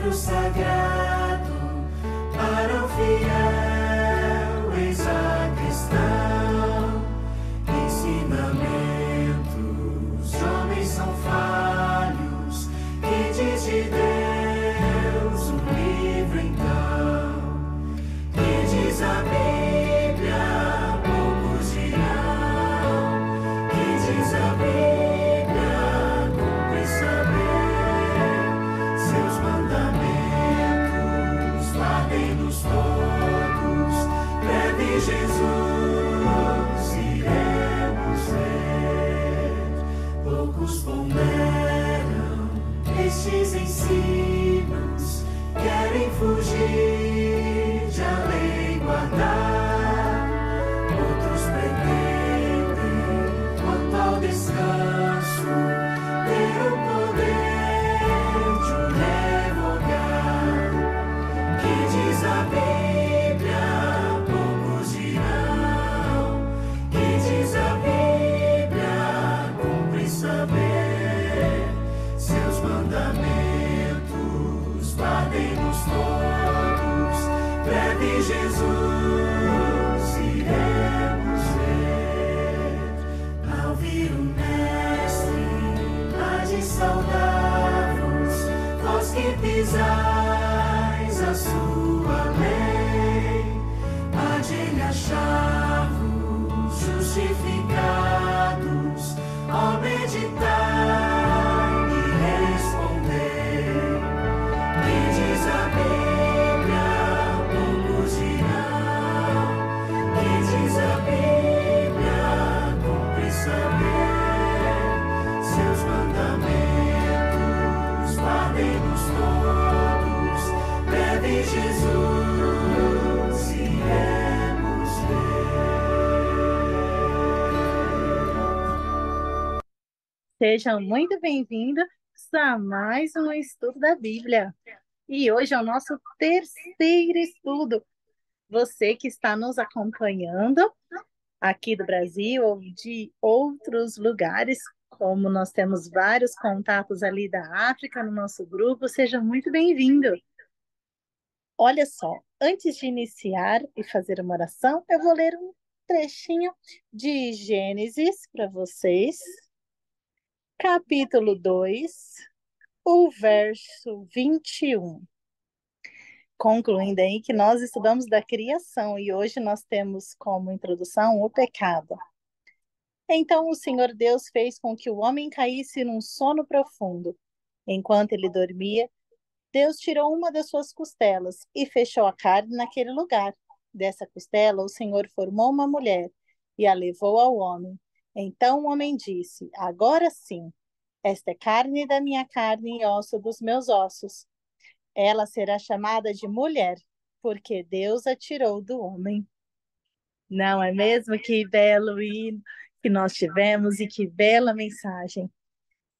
livro sagrado para o fiel, eis a questão. Ensinamentos de homens são falhos, que diz de Deus o livro então? Que diz a Bíblia, poucos dirão. Que diz a Bíblia, cumpre saber. Seus mandamentos, guardem-nos todos. Breve Jesus iremos ver. Poucos ponderam estes ensinos, querem fugir de a lei guardar. Outros pretendem, quanto ao descanso, ter o poder de o revogar. Que diz a Bíblia, poucos dirão. Que diz a Bíblia, cumpre saber. Seus mandamentos, guardem-nos todos. Breve Jesus iremos ver. Ao vir o Mestre, há de saudar-vos, vós que pisais a sua lei. Há de ele achar-vos justificados, ao meditar e responder. Que diz a Bíblia, poucos dirão. Que diz a Bíblia, cumpre saber. Seus mandamentos, guardem-nos todos. Breve Jesus iremos ver. Sejam muito bem-vindos a mais um estudo da Bíblia. E hoje é o nosso terceiro estudo. Você que está nos acompanhando aqui do Brasil ou de outros lugares, como nós temos vários contatos ali da África no nosso grupo, seja muito bem-vindo. Olha só, antes de iniciar e fazer uma oração, eu vou ler um trechinho de Gênesis para vocês. Capítulo 2, o verso 21. Concluindo aí que nós estudamos da criação e hoje nós temos como introdução o pecado. Então o Senhor Deus fez com que o homem caísse num sono profundo. Enquanto ele dormia, Deus tirou uma das suas costelas e fechou a carne naquele lugar. Dessa costela, o Senhor formou uma mulher e a levou ao homem. Então o homem disse: agora sim, esta é carne da minha carne e osso dos meus ossos. Ela será chamada de mulher, porque Deus a tirou do homem. Não é mesmo? Que belo hino que nós tivemos e que bela mensagem.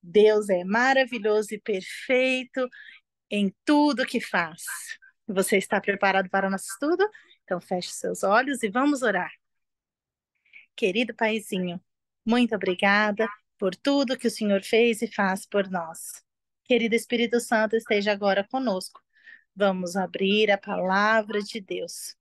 Deus é maravilhoso e perfeito em tudo que faz. Você está preparado para o nosso estudo? Então feche seus olhos e vamos orar. Querido Paizinho, muito obrigada por tudo que o Senhor fez e faz por nós. Querido Espírito Santo, esteja agora conosco. Vamos abrir a palavra de Deus.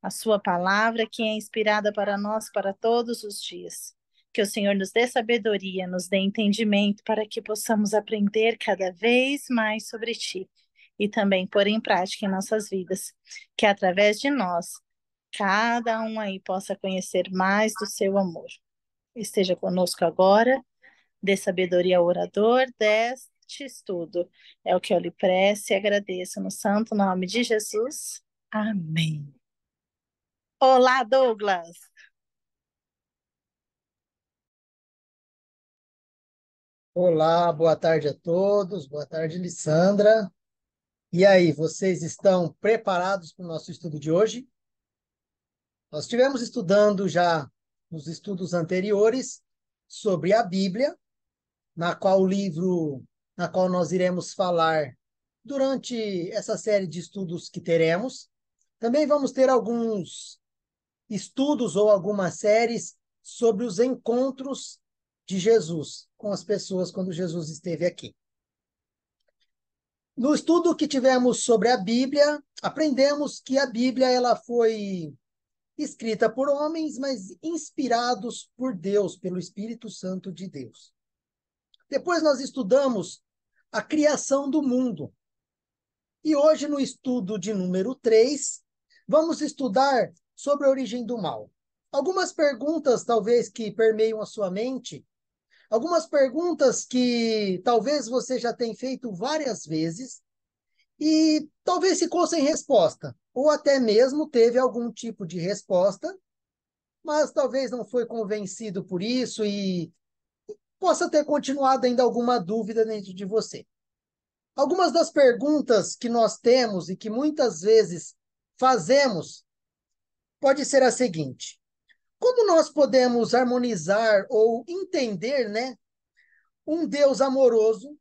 A sua palavra que é inspirada para nós para todos os dias. Que o Senhor nos dê sabedoria, nos dê entendimento para que possamos aprender cada vez mais sobre Ti e também pôr em prática em nossas vidas. Que através de nós, cada um aí possa conhecer mais do Seu amor. Esteja conosco agora, dê sabedoria ao orador deste estudo. É o que eu lhe peço e agradeço no santo nome de Jesus. Amém. Olá, Douglas. Olá, boa tarde a todos. Boa tarde, Lissandra. E aí, vocês estão preparados para o nosso estudo de hoje? Nós estivemos estudando já nos estudos anteriores sobre a Bíblia, na qual nós iremos falar durante essa série de estudos que teremos. Também vamos ter alguns estudos ou algumas séries sobre os encontros de Jesus com as pessoas quando Jesus esteve aqui. No estudo que tivemos sobre a Bíblia, aprendemos que a Bíblia ela foi escrita por homens, mas inspirados por Deus, pelo Espírito Santo de Deus. Depois nós estudamos a criação do mundo. E hoje, no estudo de número 3, vamos estudar sobre a origem do mal. Algumas perguntas, talvez, que permeiam a sua mente, algumas perguntas que talvez você já tenha feito várias vezes e talvez ficou sem resposta, ou até mesmo teve algum tipo de resposta, mas talvez não foi convencido por isso e possa ter continuado ainda alguma dúvida dentro de você. Algumas das perguntas que nós temos e que muitas vezes fazemos pode ser a seguinte: como nós podemos harmonizar ou entender, né, um Deus amoroso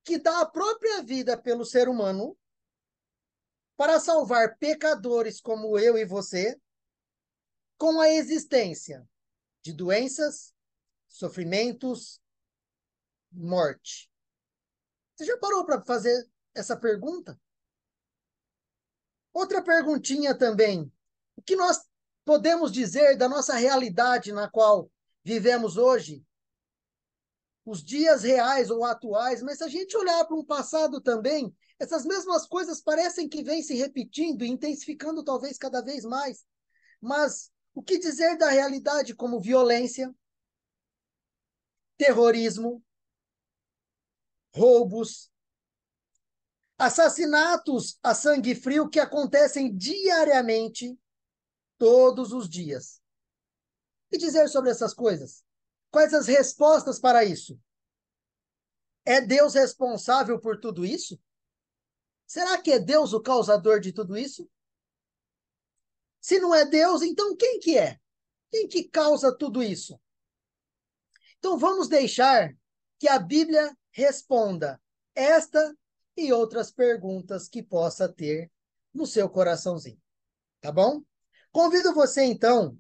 que dá a própria vida pelo ser humano para salvar pecadores como eu e você, com a existência de doenças, sofrimentos, morte? Você já parou para fazer essa pergunta? Outra perguntinha também. O que nós podemos dizer da nossa realidade na qual vivemos hoje? Os dias reais ou atuais, mas se a gente olhar para um passado também, essas mesmas coisas parecem que vêm se repetindo e intensificando talvez cada vez mais. Mas o que dizer da realidade como violência, terrorismo, roubos, assassinatos a sangue frio que acontecem diariamente, todos os dias? E dizer sobre essas coisas? Quais as respostas para isso? É Deus responsável por tudo isso? Será que é Deus o causador de tudo isso? Se não é Deus, então quem que é? Quem que causa tudo isso? Então vamos deixar que a Bíblia responda esta e outras perguntas que possa ter no seu coraçãozinho, tá bom? Convido você então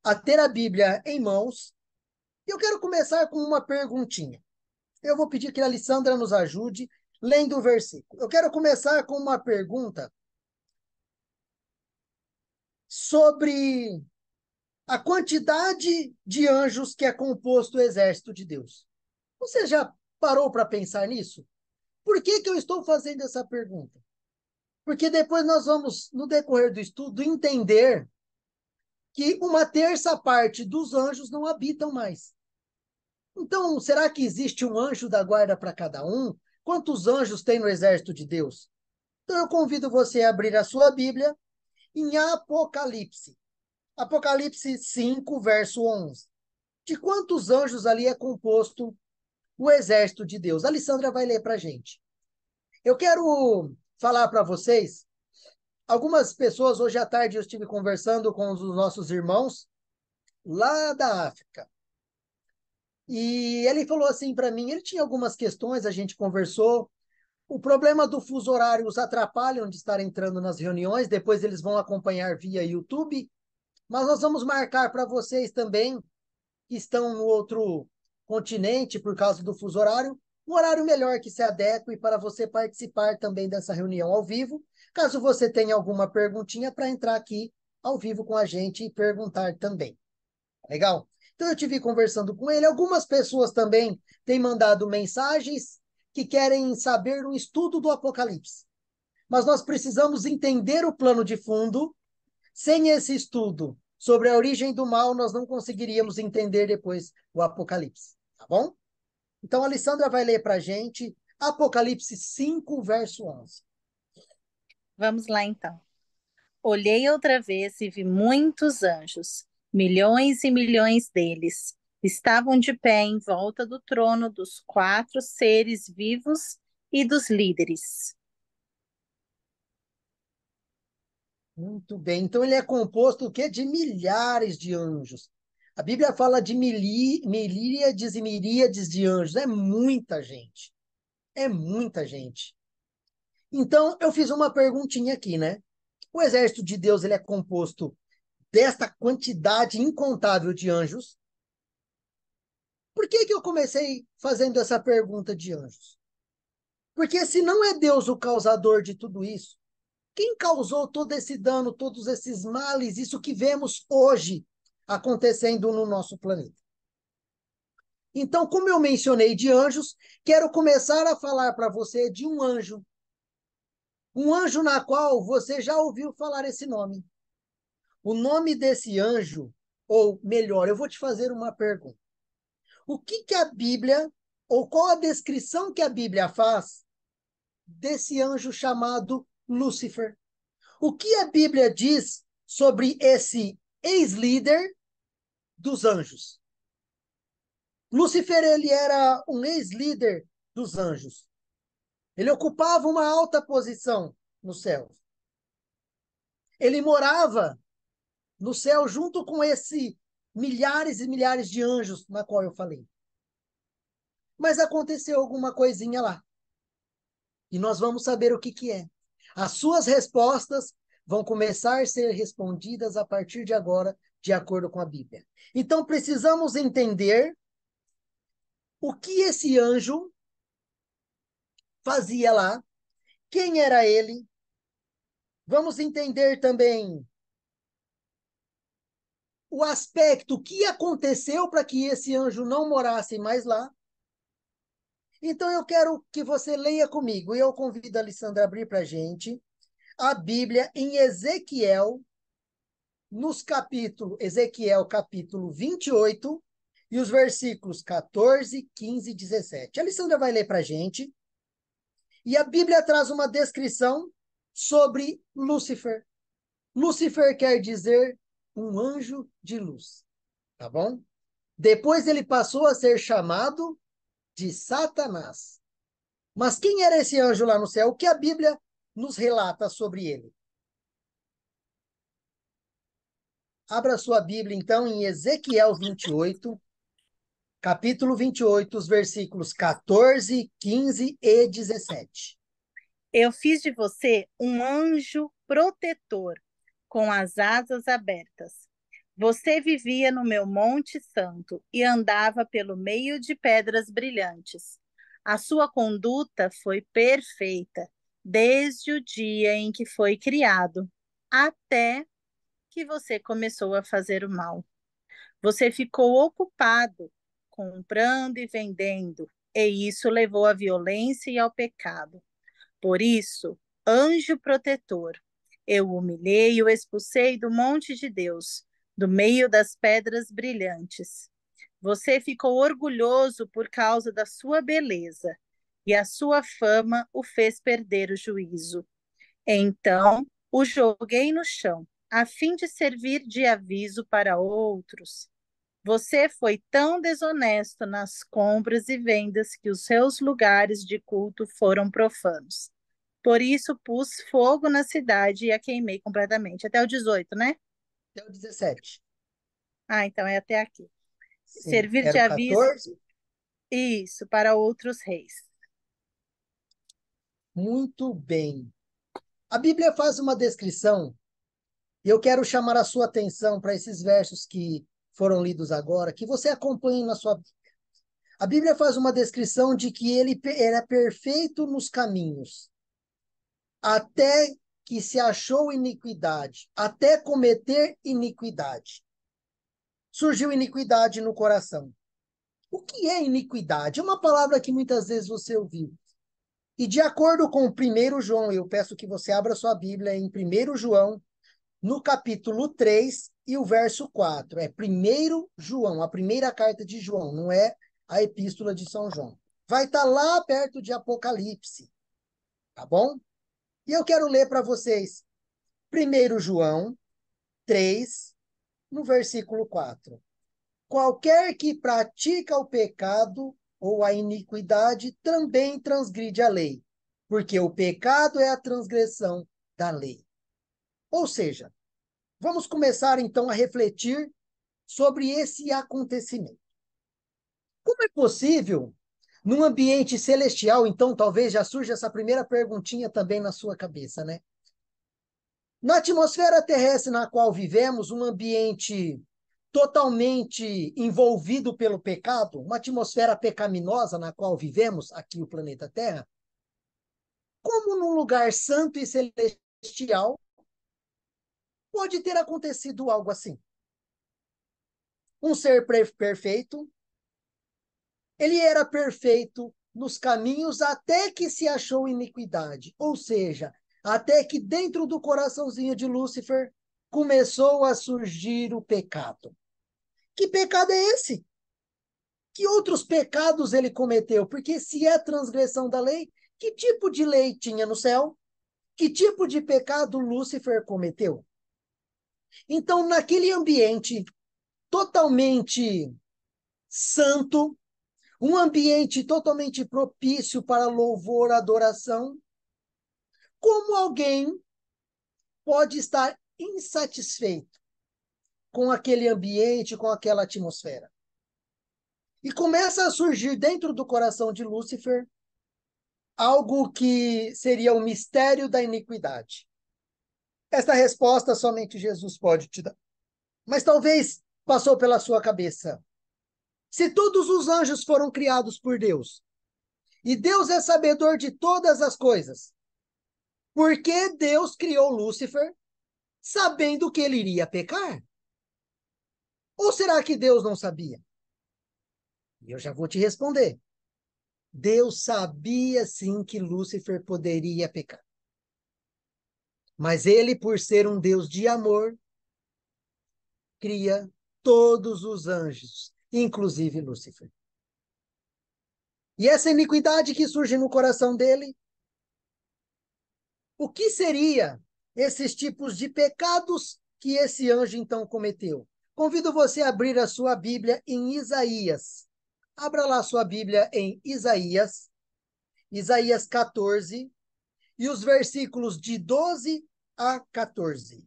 a ter a Bíblia em mãos. Eu quero começar com uma perguntinha. Eu vou pedir que a Alessandra nos ajude lendo o versículo. Eu quero começar com uma pergunta sobre a quantidade de anjos que é composto o exército de Deus. Você já parou para pensar nisso? Por que que eu estou fazendo essa pergunta? Porque depois nós vamos, no decorrer do estudo, entender que uma terça parte dos anjos não habitam mais. Então, será que existe um anjo da guarda para cada um? Quantos anjos tem no exército de Deus? Então, eu convido você a abrir a sua Bíblia em Apocalipse. Apocalipse 5, verso 11. De quantos anjos ali é composto o exército de Deus? A Alessandra vai ler para a gente. Eu quero falar para vocês, algumas pessoas, hoje à tarde eu estive conversando com os nossos irmãos lá da África. E ele falou assim para mim, ele tinha algumas questões, a gente conversou. O problema do fuso horário os atrapalham de estar entrando nas reuniões, depois eles vão acompanhar via YouTube, mas nós vamos marcar para vocês também, que estão no outro continente por causa do fuso horário, um horário melhor que se adeque para você participar também dessa reunião ao vivo, caso você tenha alguma perguntinha para entrar aqui ao vivo com a gente e perguntar também. Legal? Então eu tive conversando com ele, algumas pessoas também têm mandado mensagens que querem saber um estudo do Apocalipse. Mas nós precisamos entender o plano de fundo. Sem esse estudo sobre a origem do mal, nós não conseguiríamos entender depois o Apocalipse, tá bom? Então, a Alessandra vai ler para a gente Apocalipse 5, verso 11. Vamos lá então. Olhei outra vez e vi muitos anjos, milhões e milhões deles. Estavam de pé em volta do trono dos quatro seres vivos e dos líderes. Muito bem. Então, ele é composto o quê? De milhares de anjos. A Bíblia fala de miríades e miríades de anjos. É muita gente. É muita gente. Então, eu fiz uma perguntinha aqui, né? O exército de Deus, ele é composto desta quantidade incontável de anjos. Por que que eu comecei fazendo essa pergunta de anjos? Porque se não é Deus o causador de tudo isso, quem causou todo esse dano, todos esses males, isso que vemos hoje acontecendo no nosso planeta? Então, como eu mencionei de anjos, quero começar a falar para você de um anjo. Um anjo na qual você já ouviu falar esse nome. O nome desse anjo, ou melhor, eu vou te fazer uma pergunta. O que que a Bíblia, ou qual a descrição que a Bíblia faz desse anjo chamado Lúcifer? O que a Bíblia diz sobre esse ex-líder dos anjos? Lúcifer, ele era um ex-líder dos anjos. Ele ocupava uma alta posição no céu. Ele morava no céu junto com esse milhares e milhares de anjos na qual eu falei. Mas aconteceu alguma coisinha lá. E nós vamos saber o que que é. As suas respostas vão começar a ser respondidas a partir de agora, de acordo com a Bíblia. Então precisamos entender o que esse anjo fazia lá, quem era ele. Vamos entender também o aspecto, o que aconteceu para que esse anjo não morasse mais lá. Então eu quero que você leia comigo, e eu convido a Alessandra a abrir para a gente a Bíblia em Ezequiel, Ezequiel capítulo 28, e os versículos 14, 15 e 17. A Alessandra vai ler para a gente, e a Bíblia traz uma descrição sobre Lúcifer. Lúcifer quer dizer um anjo de luz, tá bom? Depois ele passou a ser chamado de Satanás. Mas quem era esse anjo lá no céu? O que a Bíblia nos relata sobre ele? Abra sua Bíblia, então, em Ezequiel 28, capítulo 28, os versículos 14, 15 e 17. Eu fiz de você um anjo protetor, com as asas abertas. Você vivia no meu Monte Santo e andava pelo meio de pedras brilhantes. A sua conduta foi perfeita, desde o dia em que foi criado, até que você começou a fazer o mal. Você ficou ocupado, comprando e vendendo, e isso levou à violência e ao pecado. Por isso, anjo protetor, eu o humilhei e o expulsei do monte de Deus, do meio das pedras brilhantes. Você ficou orgulhoso por causa da sua beleza, e a sua fama o fez perder o juízo. Então, o joguei no chão, a fim de servir de aviso para outros. Você foi tão desonesto nas compras e vendas que os seus lugares de culto foram profanos. Por isso pus fogo na cidade e a queimei completamente. Até o 18, né? Até o 17. Ah, então é até aqui. Sim, Servir de era o aviso, 14. isso, para outros reis. Muito bem. A Bíblia faz uma descrição, e eu quero chamar a sua atenção para esses versos que foram lidos agora, que você acompanhe na sua Bíblia. A Bíblia faz uma descrição de que ele era perfeito nos caminhos, até que se achou iniquidade, até cometer iniquidade. Surgiu iniquidade no coração. O que é iniquidade? É uma palavra que muitas vezes você ouviu. E de acordo com 1 João, eu peço que você abra sua Bíblia em 1 João, no capítulo 3 e o verso 4. É 1 João, a primeira carta de João, não é a epístola de São João. Vai estar lá perto de Apocalipse, tá bom? E eu quero ler para vocês 1 João 3, no versículo 4. Qualquer que pratica o pecado ou a iniquidade também transgride a lei, porque o pecado é a transgressão da lei. Ou seja, vamos começar então a refletir sobre esse acontecimento. Como é possível, num ambiente celestial, então talvez já surja essa primeira perguntinha também na sua cabeça, né? Na atmosfera terrestre na qual vivemos, um ambiente totalmente envolvido pelo pecado, uma atmosfera pecaminosa na qual vivemos aqui o planeta Terra, Como num lugar santo e celestial pode ter acontecido algo assim? Um ser perfeito, ele era perfeito nos caminhos até que se achou iniquidade, ou seja, até que dentro do coraçãozinho de Lúcifer começou a surgir o pecado. Que pecado é esse? Que outros pecados ele cometeu? Porque se é transgressão da lei, que tipo de lei tinha no céu? Que tipo de pecado Lúcifer cometeu? Então, naquele ambiente totalmente santo, um ambiente totalmente propício para louvor, adoração, como alguém pode estar insatisfeito com aquele ambiente, com aquela atmosfera? E começa a surgir dentro do coração de Lúcifer algo que seria o mistério da iniquidade. Esta resposta somente Jesus pode te dar. Mas talvez passou pela sua cabeça. Se todos os anjos foram criados por Deus, e Deus é sabedor de todas as coisas, por que Deus criou Lúcifer sabendo que ele iria pecar? Ou será que Deus não sabia? E eu já vou te responder. Deus sabia sim que Lúcifer poderia pecar. Mas ele, por ser um Deus de amor, cria todos os anjos, inclusive Lúcifer. E essa iniquidade que surge no coração dele, o que seria esses tipos de pecados que esse anjo então cometeu? Convido você a abrir a sua Bíblia em Isaías. Abra lá a sua Bíblia em Isaías, Isaías 14, e os versículos de 12 a 14.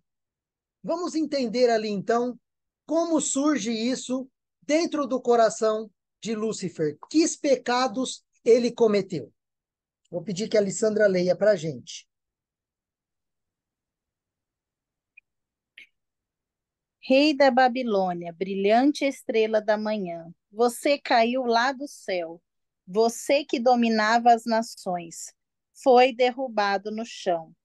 Vamos entender ali então como surge isso dentro do coração de Lúcifer. Que pecados ele cometeu? Vou pedir que a Alessandra leia para a gente. Rei da Babilônia, brilhante estrela da manhã, você caiu lá do céu, você que dominava as nações, foi derrubado no chão.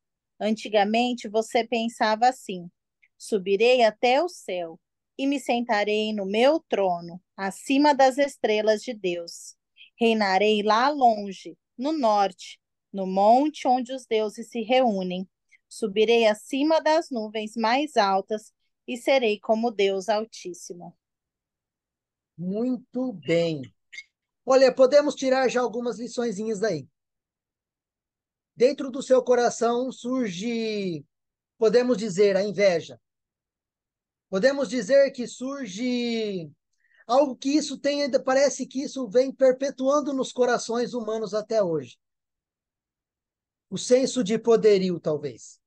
Antigamente você pensava assim: subirei até o céu e me sentarei no meu trono, acima das estrelas de Deus. Reinarei lá longe, no norte, no monte onde os deuses se reúnem. Subirei acima das nuvens mais altas e serei como Deus Altíssimo. Muito bem. Olha, podemos tirar já algumas liçõezinhas daí. Dentro do seu coração surge, podemos dizer, a inveja. Podemos dizer que surge algo que isso tem, ainda parece que isso vem perpetuando nos corações humanos até hoje. O senso de poderio, talvez.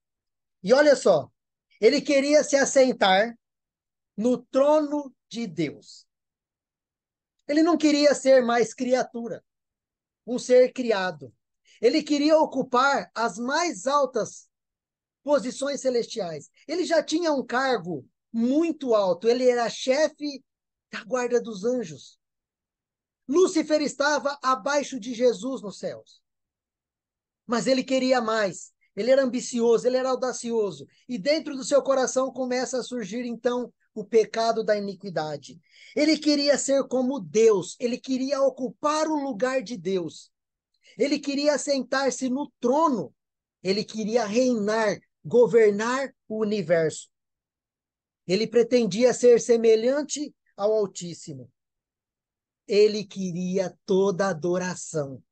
E olha só, ele queria se assentar no trono de Deus. Ele não queria ser mais criatura, um ser criado. Ele queria ocupar as mais altas posições celestiais. Ele já tinha um cargo muito alto, ele era chefe da guarda dos anjos. Lúcifer estava abaixo de Jesus nos céus. Mas ele queria mais. Ele era ambicioso, ele era audacioso. E dentro do seu coração começa a surgir, então, o pecado da iniquidade. Ele queria ser como Deus, ele queria ocupar o lugar de Deus. Ele queria sentar-se no trono. Ele queria reinar, governar o universo. Ele pretendia ser semelhante ao Altíssimo. Ele queria toda adoração.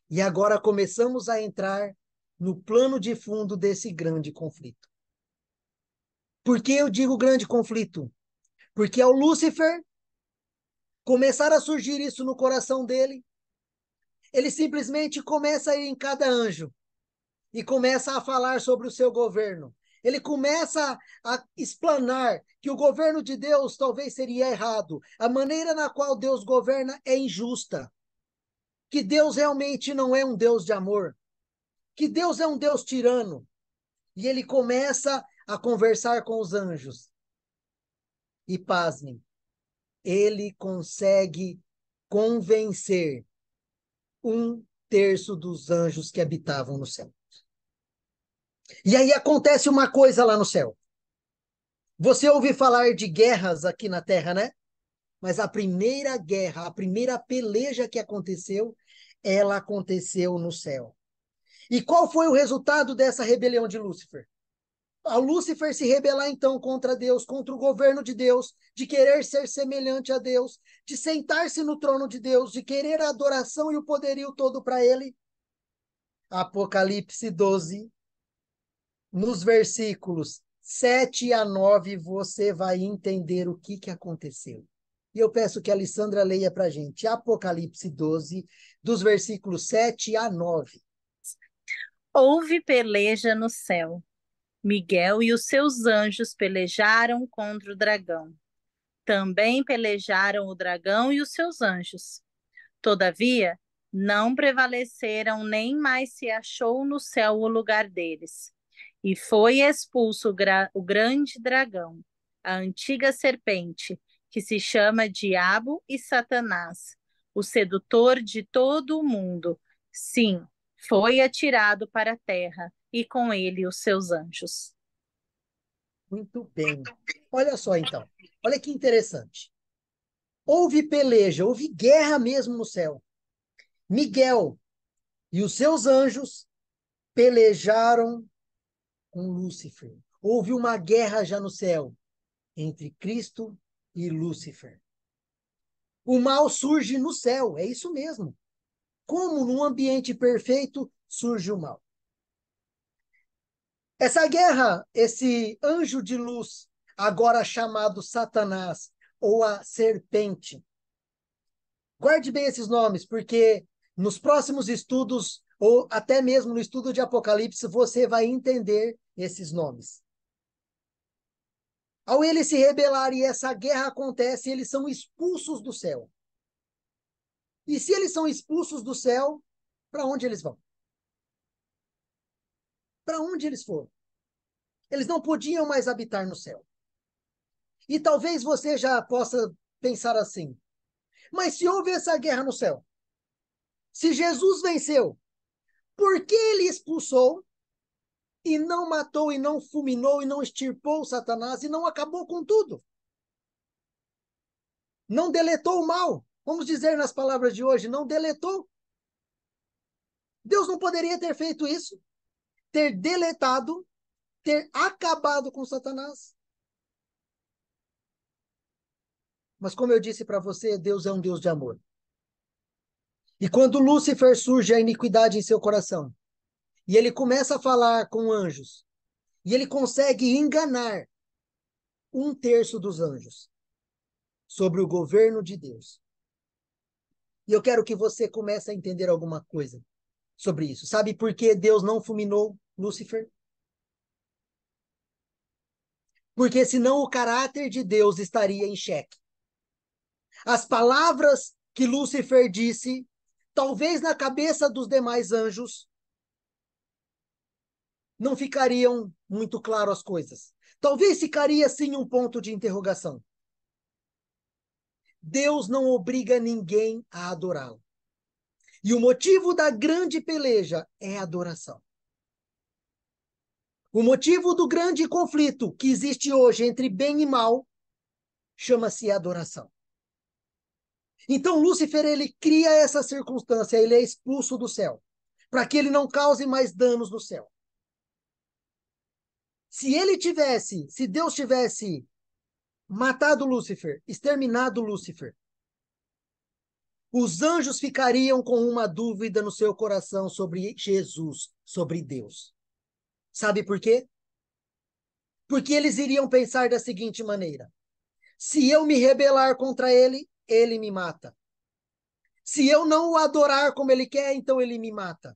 E agora começamos a entrar no plano de fundo desse grande conflito. Por que eu digo grande conflito? Porque ao Lúcifer começar a surgir isso no coração dele, ele simplesmente começa a ir em cada anjo e começa a falar sobre o seu governo. Ele começa a explanar que o governo de Deus talvez seria errado. A maneira na qual Deus governa é injusta. Que Deus realmente não é um Deus de amor. Que Deus é um Deus tirano. E ele começa a conversar com os anjos. E pasmem, ele consegue convencer um terço dos anjos que habitavam no céu. E aí acontece uma coisa lá no céu. Você ouve falar de guerras aqui na terra, né? Mas a primeira guerra, a primeira peleja que aconteceu, ela aconteceu no céu. E qual foi o resultado dessa rebelião de Lúcifer? A Lúcifer se rebelar então contra Deus, contra o governo de Deus, de querer ser semelhante a Deus, de sentar-se no trono de Deus, de querer a adoração e o poderio todo para ele. Apocalipse 12, nos versículos 7 a 9, você vai entender o que aconteceu. E eu peço que a Alessandra leia para a gente Apocalipse 12, dos versículos 7 a 9. Houve peleja no céu. Miguel e os seus anjos pelejaram contra o dragão. Também pelejaram o dragão e os seus anjos. Todavia, não prevaleceram, nem mais se achou no céu o lugar deles. E foi expulso o grande dragão, a antiga serpente, que se chama Diabo e Satanás, o sedutor de todo o mundo. Sim, foi atirado para a terra, e com ele os seus anjos. Muito bem. Olha só então. Olha que interessante. Houve peleja, houve guerra mesmo no céu. Miguel e os seus anjos pelejaram com Lúcifer. Houve uma guerra já no céu entre Cristo e Lúcifer. O mal surge no céu, é isso mesmo. Como num ambiente perfeito surge o mal. Essa guerra, esse anjo de luz, agora chamado Satanás, ou a serpente. Guarde bem esses nomes, porque nos próximos estudos, ou até mesmo no estudo de Apocalipse, você vai entender esses nomes. Ao eles se rebelarem e essa guerra acontece, eles são expulsos do céu. E se eles são expulsos do céu, para onde eles vão? Para onde eles foram? Eles não podiam mais habitar no céu. E talvez você já possa pensar assim, mas se houve essa guerra no céu, se Jesus venceu, por que ele expulsou e não matou, e não fulminou, e não extirpou Satanás, e não acabou com tudo? Não deletou o mal. Vamos dizer nas palavras de hoje, não deletou. Deus não poderia ter feito isso, ter deletado, ter acabado com Satanás. Mas como eu disse para você, Deus é um Deus de amor. E quando Lúcifer surge a iniquidade em seu coração, e ele começa a falar com anjos, e ele consegue enganar um terço dos anjos sobre o governo de Deus. E eu quero que você comece a entender alguma coisa sobre isso. Sabe por que Deus não fulminou Lúcifer? Porque senão o caráter de Deus estaria em xeque. As palavras que Lúcifer disse, talvez na cabeça dos demais anjos, não ficariam muito claro as coisas. Talvez ficaria sim um ponto de interrogação. Deus não obriga ninguém a adorá-lo. E o motivo da grande peleja é a adoração. O motivo do grande conflito que existe hoje entre bem e mal chama-se adoração. Então Lúcifer, ele cria essa circunstância, ele é expulso do céu, para que ele não cause mais danos no céu. Se Deus tivesse matado Lúcifer, exterminado Lúcifer, os anjos ficariam com uma dúvida no seu coração sobre Jesus, sobre Deus. Sabe por quê? Porque eles iriam pensar da seguinte maneira: se eu me rebelar contra ele, ele me mata. Se eu não o adorar como ele quer, então ele me mata.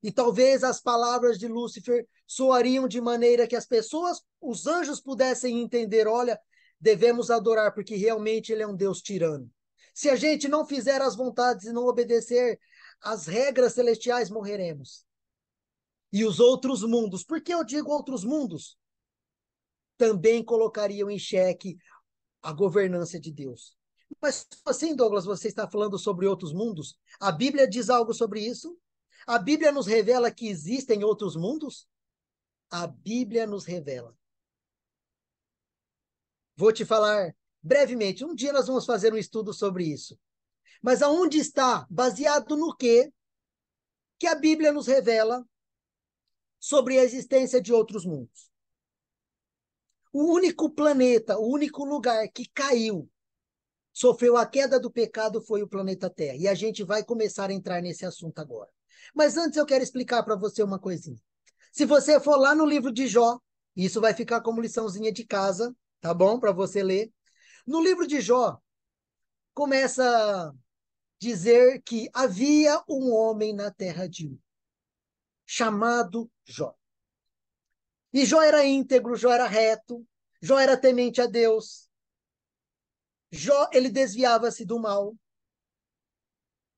E talvez as palavras de Lúcifer soariam de maneira que as pessoas, os anjos, pudessem entender: olha, devemos adorar porque realmente ele é um Deus tirano. Se a gente não fizer as vontades e não obedecer às regras celestiais, morreremos. E os outros mundos, por que eu digo outros mundos? Também colocariam em xeque a governança de Deus. Mas assim, Douglas, você está falando sobre outros mundos? A Bíblia diz algo sobre isso? A Bíblia nos revela que existem outros mundos? A Bíblia nos revela. Vou te falar brevemente. Um dia nós vamos fazer um estudo sobre isso. Mas aonde está? Baseado no quê? Que a Bíblia nos revela sobre a existência de outros mundos. O único planeta, o único lugar que caiu, sofreu a queda do pecado foi o planeta Terra. E a gente vai começar a entrar nesse assunto agora. Mas antes eu quero explicar para você uma coisinha. Se você for lá no livro de Jó, isso vai ficar como liçãozinha de casa, tá bom? Para você ler. No livro de Jó, começa a dizer que havia um homem na terra de Uz, chamado Jó. E Jó era íntegro, Jó era reto, Jó era temente a Deus. Jó, ele desviava-se do mal.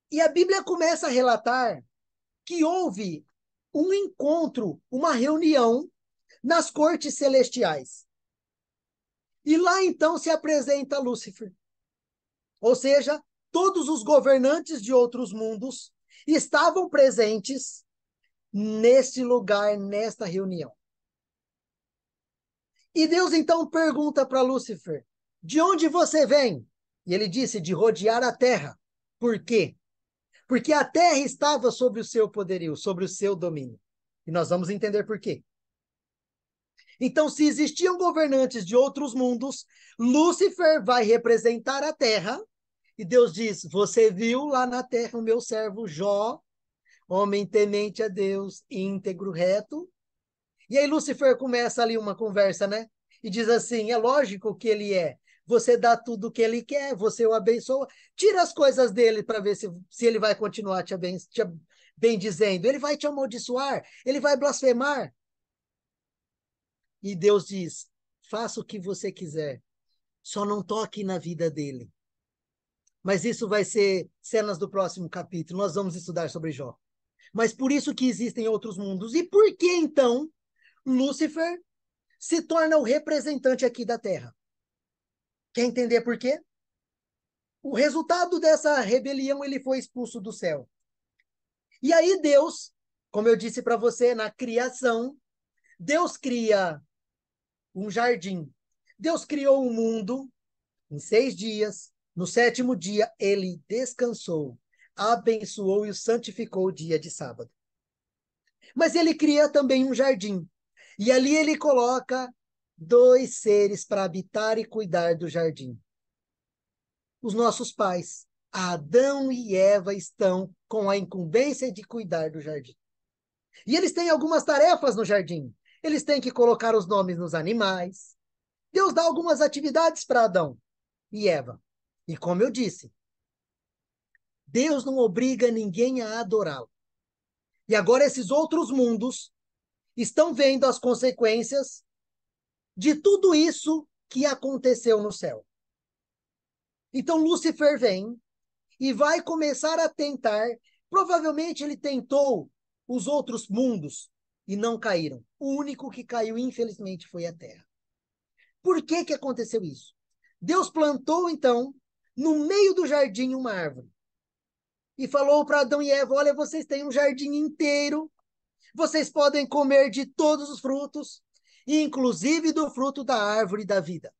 E a Bíblia começa a relatar que houve um encontro, uma reunião nas cortes celestiais. E lá então se apresenta Lúcifer. Ou seja, todos os governantes de outros mundos estavam presentes neste lugar, nesta reunião. E Deus então pergunta para Lúcifer: de onde você vem? E ele disse: de rodear a terra. Por quê? Porque a terra estava sobre o seu poderio, sobre o seu domínio. E nós vamos entender por quê. Então, se existiam governantes de outros mundos, Lúcifer vai representar a terra. E Deus diz: você viu lá na terra o meu servo Jó, homem temente a Deus, íntegro, reto. E aí Lúcifer começa ali uma conversa, né? E diz assim: é lógico que ele é. Você dá tudo o que ele quer, você o abençoa. Tira as coisas dele para ver se ele vai continuar te bendizendo. Ele vai te amaldiçoar, ele vai blasfemar. E Deus diz: faça o que você quiser, só não toque na vida dele. Mas isso vai ser cenas do próximo capítulo. Nós vamos estudar sobre Jó. Mas por isso que existem outros mundos. E por que então Lúcifer se torna o representante aqui da Terra? Quer entender por quê? O resultado dessa rebelião, ele foi expulso do céu. E aí Deus, como eu disse para você, na criação, Deus cria um jardim. Deus criou um mundo em 6 dias. No 7º dia, ele descansou, abençoou e o santificou o dia de sábado. Mas ele cria também um jardim. E ali ele coloca 2 seres para habitar e cuidar do jardim. Os nossos pais, Adão e Eva, estão com a incumbência de cuidar do jardim. E eles têm algumas tarefas no jardim. Eles têm que colocar os nomes nos animais. Deus dá algumas atividades para Adão e Eva. E como eu disse, Deus não obriga ninguém a adorá-lo. E agora esses outros mundos estão vendo as consequências de tudo isso que aconteceu no céu. Então Lúcifer vem e vai começar a tentar. Provavelmente ele tentou os outros mundos e não caíram. O único que caiu, infelizmente, foi a Terra. Por que que aconteceu isso? Deus plantou, então, no meio do jardim uma árvore. E falou para Adão e Eva: olha, vocês têm um jardim inteiro. Vocês podem comer de todos os frutos, inclusive do fruto da árvore da vida.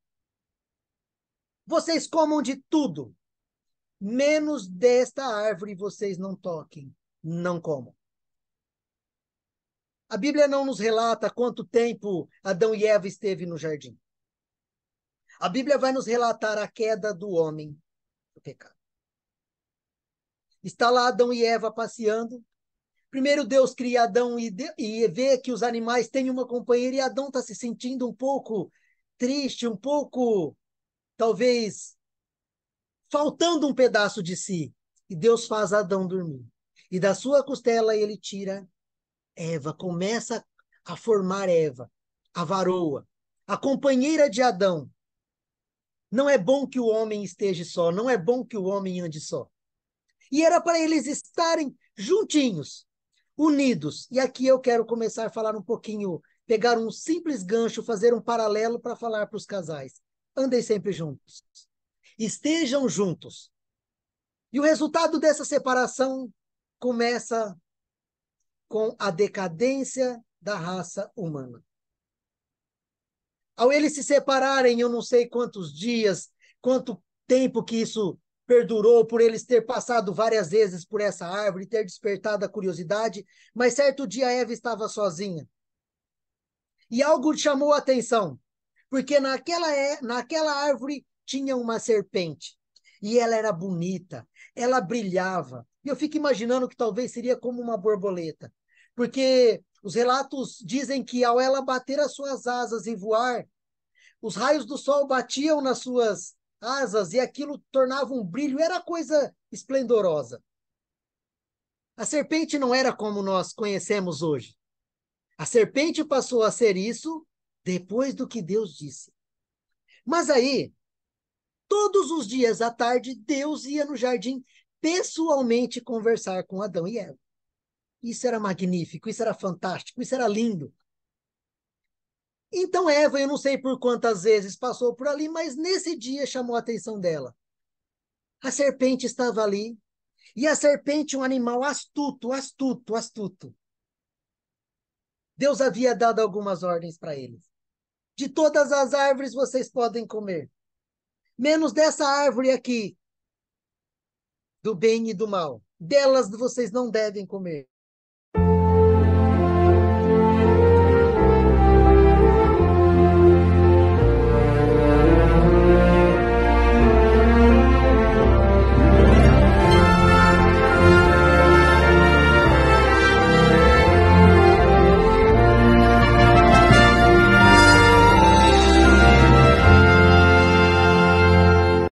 Vocês comam de tudo, menos desta árvore vocês não toquem, não comam. A Bíblia não nos relata quanto tempo Adão e Eva esteve no jardim. A Bíblia vai nos relatar a queda do homem, o pecado. Está lá Adão e Eva passeando. Primeiro Deus cria Adão e vê que os animais têm uma companheira e Adão está se sentindo um pouco triste, um pouco, talvez, faltando um pedaço de si. E Deus faz Adão dormir. E da sua costela ele tira Eva, começa a formar Eva, a varoa, a companheira de Adão. Não é bom que o homem esteja só, não é bom que o homem ande só. E era para eles estarem juntinhos, unidos. E aqui eu quero começar a falar um pouquinho, pegar um simples gancho, fazer um paralelo para falar para os casais. Andem sempre juntos. estejam juntos. E o resultado dessa separação começa com a decadência da raça humana. Ao eles se separarem, eu não sei quantos dias, quanto tempo que isso perdurou, por eles ter passado várias vezes por essa árvore, ter despertado a curiosidade, mas certo dia Eva estava sozinha. E algo chamou a atenção, porque naquela árvore tinha uma serpente, e ela era bonita, ela brilhava. E eu fico imaginando que talvez seria como uma borboleta, porque os relatos dizem que ao ela bater as suas asas e voar, os raios do sol batiam nas suas asas e aquilo tornava um brilho, era coisa esplendorosa. A serpente não era como nós conhecemos hoje. A serpente passou a ser isso depois do que Deus disse. Mas aí, todos os dias à tarde, Deus ia no jardim pessoalmente conversar com Adão e Eva. Isso era magnífico, isso era fantástico, isso era lindo. Então Eva, eu não sei por quantas vezes passou por ali, mas nesse dia chamou a atenção dela. A serpente estava ali, e a serpente, um animal astuto, astuto, astuto. Deus havia dado algumas ordens para eles. De todas as árvores vocês podem comer, menos dessa árvore aqui, do bem e do mal. Delas vocês não devem comer.